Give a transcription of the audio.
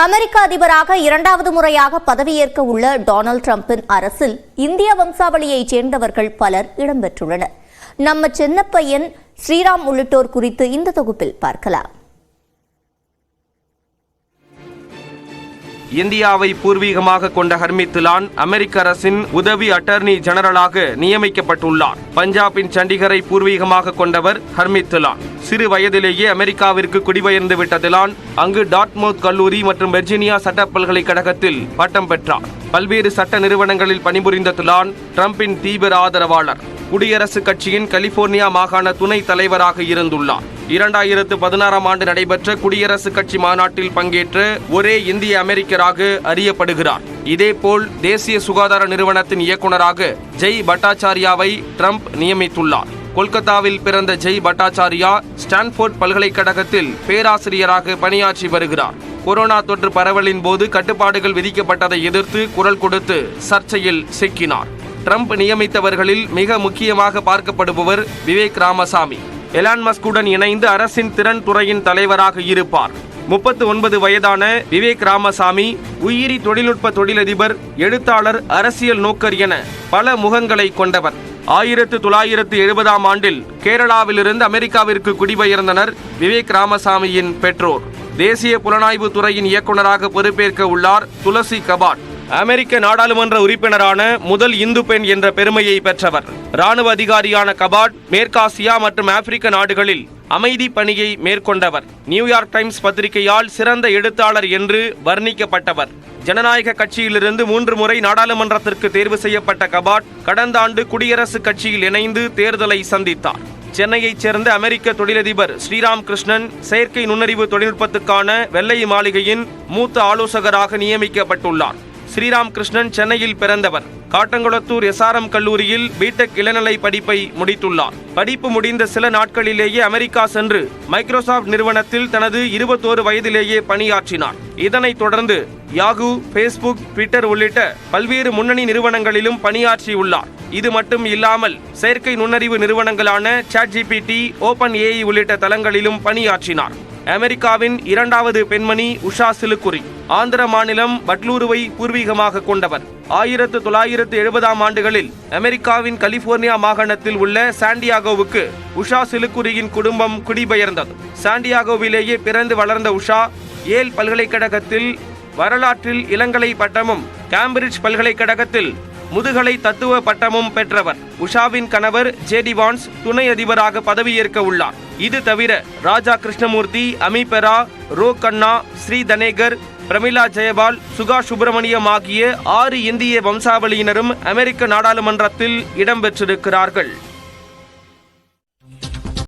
அமெரிக்க அதிபராக இரண்டாவது முறையாக பதவியேற்க உள்ள டொனால்டு டிரம்பின் அரசில் இந்திய வம்சாவளியைச் சேர்ந்தவர்கள் பலர் இடம்பெற்றுள்ளனர். நம்ம சின்னப்பையன் ஸ்ரீராம் உள்ளிட்டோர் குறித்து இந்த தொகுப்பில் பார்க்கலாம். இந்தியாவை பூர்வீகமாக கொண்ட ஹர்மித் திலான் அமெரிக்க அரசின் உதவி அட்டர்னி ஜெனரலாக நியமிக்கப்பட்டுள்ளார். பஞ்சாபின் சண்டிகரை பூர்வீகமாக கொண்டவர் ஹர்மித் திலான். சிறு வயதிலேயே அமெரிக்காவிற்கு குடிபெயர்ந்து விட்ட திலான் அங்கு டார்ட்மவுத் கல்லூரி மற்றும் வெர்ஜீனியா சட்ட பல்கலைக்கழகத்தில் பட்டம் பெற்றார். பல்வேறு சட்ட நிறுவனங்களில் பணிபுரிந்த திலான் டிரம்பின் தீவிர ஆதரவாளர். குடியரசுக் கட்சியின் கலிபோர்னியா மாகாண துணைத் தலைவராக இருந்துள்ளார். 2016 ஆண்டு நடைபெற்ற குடியரசுக் கட்சி மாநாட்டில் பங்கேற்ற ஒரே இந்திய அமெரிக்கராக அறியப்படுகிறார். இதேபோல் தேசிய சுகாதார நிறுவனத்தின் இயக்குநராக ஜெய் பட்டாச்சாரியாவை ட்ரம்ப் நியமித்துள்ளார். கொல்கத்தாவில் பிறந்த ஜெய் பட்டாச்சாரியா ஸ்டான்போர்ட் பல்கலைக்கழகத்தில் பேராசிரியராக பணியாற்றி வருகிறார். கொரோனா தொற்று பரவலின் போது கட்டுப்பாடுகள் விதிக்கப்பட்டதை எதிர்த்து குரல் கொடுத்து சர்ச்சையில் சிக்கினார். ட்ரம்ப் நியமித்தவர்களில் மிக முக்கியமாக பார்க்கப்படுபவர் விவேக் ராமசாமி. எலான் மஸ்குடன் இணைந்து அரசின் திறன் துறையின் தலைவராக இருப்பார். 39 வயதான விவேக் ராமசாமி உயிரி தொழில்நுட்ப தொழிலதிபர், எழுத்தாளர், அரசியல் நோக்கர் என பல முகங்களை கொண்டவர். 1970 ஆண்டில் கேரளாவிலிருந்து அமெரிக்காவிற்கு குடிபெயர்ந்தனர் விவேக் ராமசாமியின் பெற்றோர். தேசிய புலனாய்வு துறையின் இயக்குநராக பொறுப்பேற்க உள்ளார் துளசி கபாட். அமெரிக்க நாடாளுமன்ற உறுப்பினரான முதல் இந்து பெண் என்ற பெருமையை பெற்றவர். ராணுவ அதிகாரியான கபாட் மேற்காசியா மற்றும் ஆப்பிரிக்க நாடுகளில் அமைதி பணியை மேற்கொண்டவர். நியூயார்க் டைம்ஸ் பத்திரிகையால் சிறந்த எழுத்தாளர் என்று வர்ணிக்கப்பட்டவர். ஜனநாயக கட்சியிலிருந்து 3 முறை நாடாளுமன்றத்திற்கு தேர்வு செய்யப்பட்ட கபாட் கடந்த ஆண்டு குடியரசுக் கட்சியில் இணைந்து தேர்தலை சந்தித்தார். சென்னையைச் சேர்ந்த அமெரிக்க தொழிலதிபர் ஸ்ரீராம் கிருஷ்ணன் செயற்கை நுண்ணறிவு தொழில்நுட்பத்துக்கான வெள்ளை மாளிகையின் மூத்த ஆலோசகராக நியமிக்கப்பட்டுள்ளார். ஸ்ரீராம் கிருஷ்ணன் சென்னையில் பிறந்தவர். காட்டங்குளத்தூர் SRM கல்லூரியில் பிடெக் இளநிலை படிப்பை முடித்துள்ளார். படிப்பு முடிந்த சில நாட்களிலேயே அமெரிக்கா சென்று மைக்ரோசாப்ட் நிறுவனத்தில் தனது 21 வயதிலேயே பணியாற்றினார். இதனைத் தொடர்ந்து யாஹூ, ஃபேஸ்புக், ட்விட்டர் உள்ளிட்ட பல்வேறு முன்னணி நிறுவனங்களிலும் பணியாற்றியுள்ளார். இது மட்டும் இல்லாமல் செயற்கை நுண்ணறிவு நிறுவனங்களான ChatGPT, OpenAI உள்ளிட்ட தளங்களிலும் பணியாற்றினார். அமெரிக்காவின் 2வது பெண்மணி உஷா சிலுக்குரி. ஆந்திர மாநிலம் பட்லூருவை பூர்வீகமாக கொண்டவர். 1970 ஆண்டுகளில் அமெரிக்காவின் கலிபோர்னியா மாகாணத்தில் உள்ள சாண்டியாகோவுக்கு உஷா சிலுக்குரியின் குடும்பம் குடிபெயர்ந்தது. சாண்டியாகோவிலேயே பிறந்து வளர்ந்த உஷா ஏல் பல்கலைக்கழகத்தில் வரலாற்றில் இளங்கலை பட்டமும், கேம்பிரிட்ஜ் பல்கலைக்கழகத்தில் முதுகலை தத்துவ பட்டமும் பெற்றவர். உஷாவின் கணவர் ஜேடி வான்ஸ் துணை அதிபராக பதவியேற்க உள்ளார். இது தவிர ராஜா கிருஷ்ணமூர்த்தி, அமி பெரா, ரோ கண்ணா, ஸ்ரீ தனேகர், பிரமிளா ஜெயபால், சுகா சுப்பிரமணியம் ஆகிய 6 இந்திய வம்சாவளியினரும் அமெரிக்க நாடாளுமன்றத்தில் இடம்பெற்றிருக்கிறார்கள்.